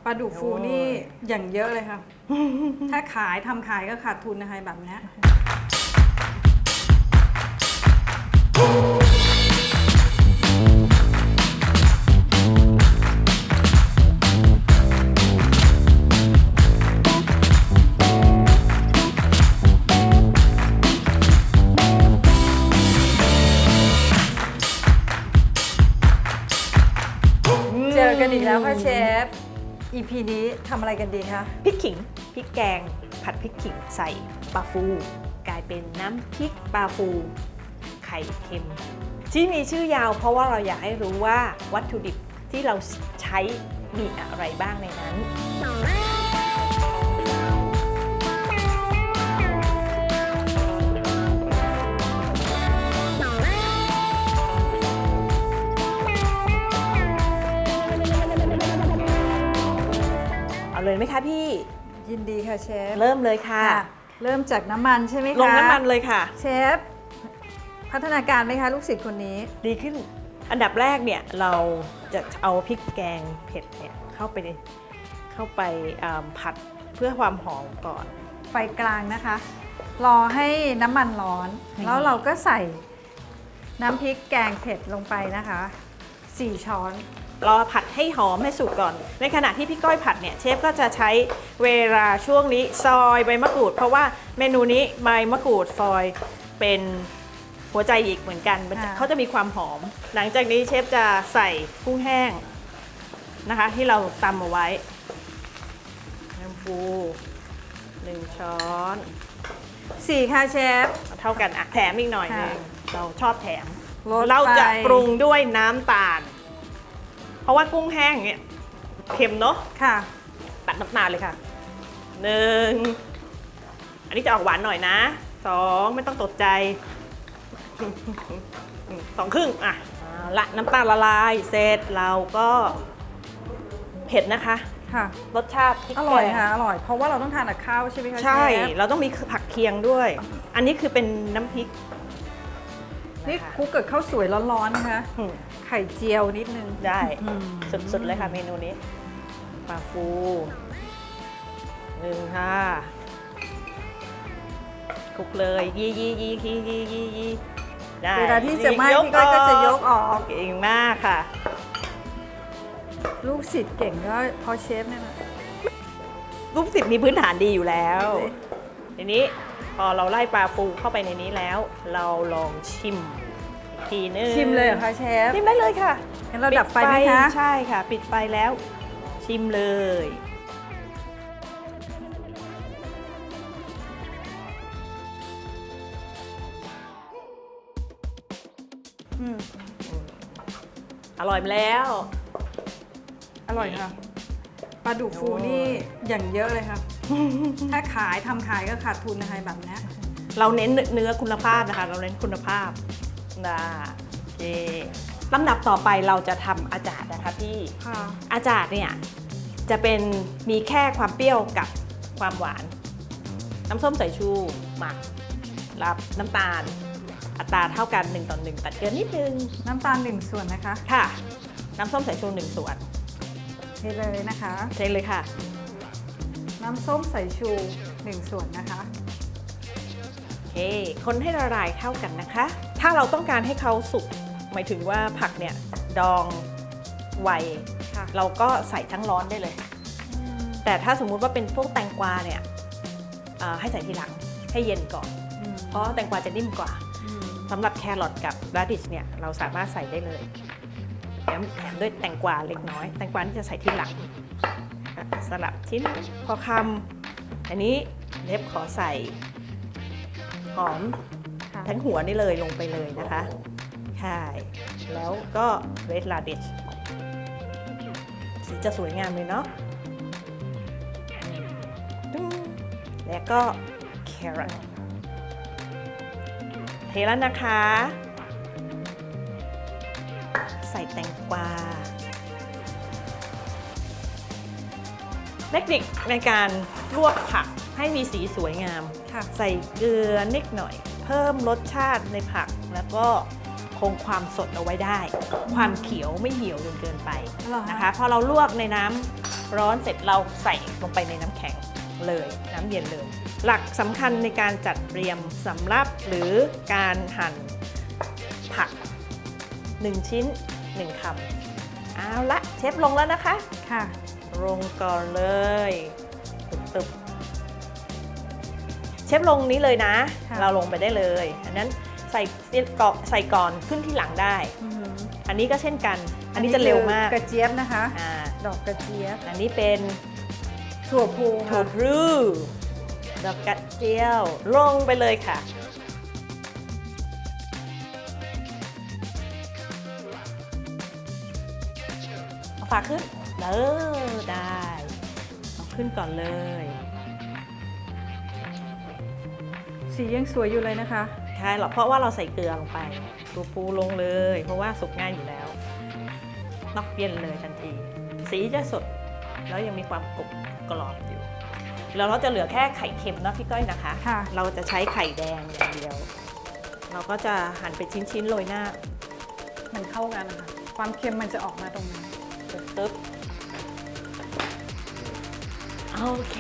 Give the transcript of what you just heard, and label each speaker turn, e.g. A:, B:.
A: ลาดุกฟูนี่อย่างเยอะเลยค่ะ ถ้าทำขายก็ขาดทุนนะคะแบบนี้เจอกันอีกแล้วค่ะเชฟ EP นี้ทำอะไรกันดีคะ
B: พริกขิงพริกแกงผัดพริกขิงใส่ปลาฟูกลายเป็นน้ำพริกปลาฟูไข่เค็มที่มีชื่อยาวเพราะว่าเราอยากให้รู้ว่าวัตถุดิบที่เราใช้มีอะไรบ้างในนั้นเอาเลยไหมคะพี่
A: ยินดีค่ะเชฟ
B: เริ่มเลยค่ะ
A: เริ่มจากน้ำมันใช่ไหมคะ
B: ลงน้ำมันเลยค่ะ
A: เชฟพัฒนาการไหมคะลูกศิษย์คนนี้
B: ดีขึ้นอันดับแรกเนี่ยเราจะเอาพริกแกงเผ็ดเนี่ยเข้าไปผัดเพื่อความหอมก่อน
A: ไฟกลางนะคะรอให้น้ำมันร้อนแล้วเราก็ใส่น้ำพริกแกงเผ็ดลงไปนะคะ4 ช้อน
B: รอผัดให้หอมให้สุกก่อนในขณะที่พี่ก้อยผัดเนี่ยเชฟก็จะใช้เวลาช่วงนี้ซอยใบมะกรูดเพราะว่าเมนูนี้ใบมะกรูดซอยเป็นหัวใจอีกเหมือนกันเขาจะมีความหอมหลังจากนี้เชฟจะใส่กุ้งแห้งนะคะที่เราตำเอาไว้น้ำฟู1 ช้อน
A: 4ค่ะเชฟ
B: เท่ากันอ่ะแถมอีกหน่อยนึงเราชอบแถม
A: เรา
B: จะปรุงด้วยน้ำตาลเพราะว่ากุ้งแห้งเนี่ยเค็มเนาะ
A: ค่ะ
B: ตัดน้ำตาลเลยค่ะ1อันนี้จะออกหวานหน่อยนะ2ไม่ต้องตกใจ2 ครึ่งอ่ะละน้ำตาลละลายเสร็จเราก็เผ็ดนะคะ
A: ค่ะ
B: รสชาติ
A: อร่อยค่ะอร่อยเพราะว่าเราต้องทานกับข้าวใช่ไหมคะ
B: ใช่เราต้องมีผักเคียงด้วยอันนี้คือเป็นน้ำพริก
A: นี่คลุกกับข้าวสวยร้อนๆนะคะไข่เจียวนิดนึง
B: ได้สุดๆเลยค่ะเมนูนี้ปลาฟู1ค่ะคลุกเลยยี่ได้
A: เวลาที่จะไหม้พี่ก้อยก็จะยกออก
B: เก่งมากค่ะ
A: ลูกศิษย์เก่งก็เพราะเชฟเนี่ยนะ
B: ลูกศิษย์มีพื้นฐานดีอยู่แล้วทีนี้พอเราไล่ปลาฟูเข้าไปในนี้แล้วเราลองชิมอีกทีนึง
A: ชิมเลยเหรอคะเชฟ
B: ชิมได้เลยค่ะ
A: งั้นเราดับไฟไหมคะ
B: ใช่ค่ะปิดไฟแล้วชิมเลยอร่อยแล้ว
A: อร่อยค่ะปลาดุกฟูนี่อย่างเยอะเลยค่ะ ถ้าทำขายก็ขาดทุนนะคะแบบนี้
B: เราเน้นเนื้อคุณภาพนะคะเราเน้นคุณภาพนะโอเคลำดับต่อไปเราจะทำอาจารย์นะคะพี่อาจารย์เนี่ยจะเป็นมีแค่ความเปรี้ยวกับความหวานน้ำส้มสายชูหมักรับน้ำตาลอัตราเท่ากัน1:1ตัดเกินนิดนึง
A: น้ำตาล1 ส่วนนะคะ
B: ค่ะน้ำส้มสายชู1 ส่วน
A: เทเลยนะคะ
B: เทเลยค่ะ
A: น้ำส้มสายชู1 ส่วนนะคะ
B: โอเคคนให้ละลายเข้ากันนะคะถ้าเราต้องการให้เขาสุกหมายถึงว่าผักเนี่ยดองไวเราก็ใส่ทั้งร้อนได้เลยแต่ถ้าสมมุติว่าเป็นพวกแตงกวาเนี่ยให้ใส่ทีหลังให้เย็นก่อนเพราะแตงกวาจะนิ่มกว่าสำหรับแครอทกับราดิชเนี่ยเราสามารถใส่ได้เลยแถมด้วยแตงกวาเล็กน้อยแตงกวาที่จะใส่ทีหลังสลับชิ้นพอคำอันนี้เล็บขอใส่หอมทั้งหัวนี่เลยลงไปเลยนะคะใช่แล้วก็เรดราดิชสีจะสวยงามเลยเนาะแล้วก็แครอทเทแล้วนะคะใส่แตงกวาเทคนิคในการลวกผักให้มีสีสวยงามใส่เกลือนิดหน่อยเพิ่มรสชาติในผักแล้วก็คงความสดเอาไว้ได้ความเขียวไม่เหี่ยวจนเกินไปนะคะพอเราลวกในน้ ร้อนเสร็จเราใส่ลงไปในน้ำแข็งเลยน้ำเย็นเลย หลักสำคัญในการจัดเตรียมสำรับหรือการหั่นผัก1ชิ้น1คำเอาละเชฟลงแล้วนะคะ
A: ค่ะ
B: ลงก่อนเลยตึบๆเชฟลงนี้เลยนะ
A: ค่ะ
B: เราลงไปได้เลยอันนั้นใส่ก่อนขึ้นที่หลังได้
A: อือหือ
B: อันนี้ก็เช่นกัน อันนี้จะเร็วมาก
A: คือกระเจี๊ยบนะคะ
B: อ่า
A: ดอกกระเจี๊ยบ
B: อันนี้เป็น
A: ถั่วพู
B: ถั่ว
A: ค่ะ
B: พลูดอกกระเจียวลงไปเลยค่ะเอาฝาขึ้นได้เอาขึ้นก่อนเลย
A: สียังสวยอยู่เลยนะคะ
B: ใช่หรอกเพราะว่าเราใส่เกลือลงไปตัวปูลงเลย เพราะว่าสุกง่ายอยู่แล้วนอกเย็นเลยทันที สีจะสดแล้วยังมีความกรุบกรอบอยู่แล้วเราจะเหลือแค่ไข่เค็มนะพี่ก้อยนะคะ
A: ค่ะ
B: เราจะใช้ไข่แดงอย่างเดียว เราก็จะหั่นเป็นชิ้นๆโรยหน้า
A: มันเข้ากันนะคะ ความเค็มมันจะออกมาตรงนี้
B: ตึ๊บโอเค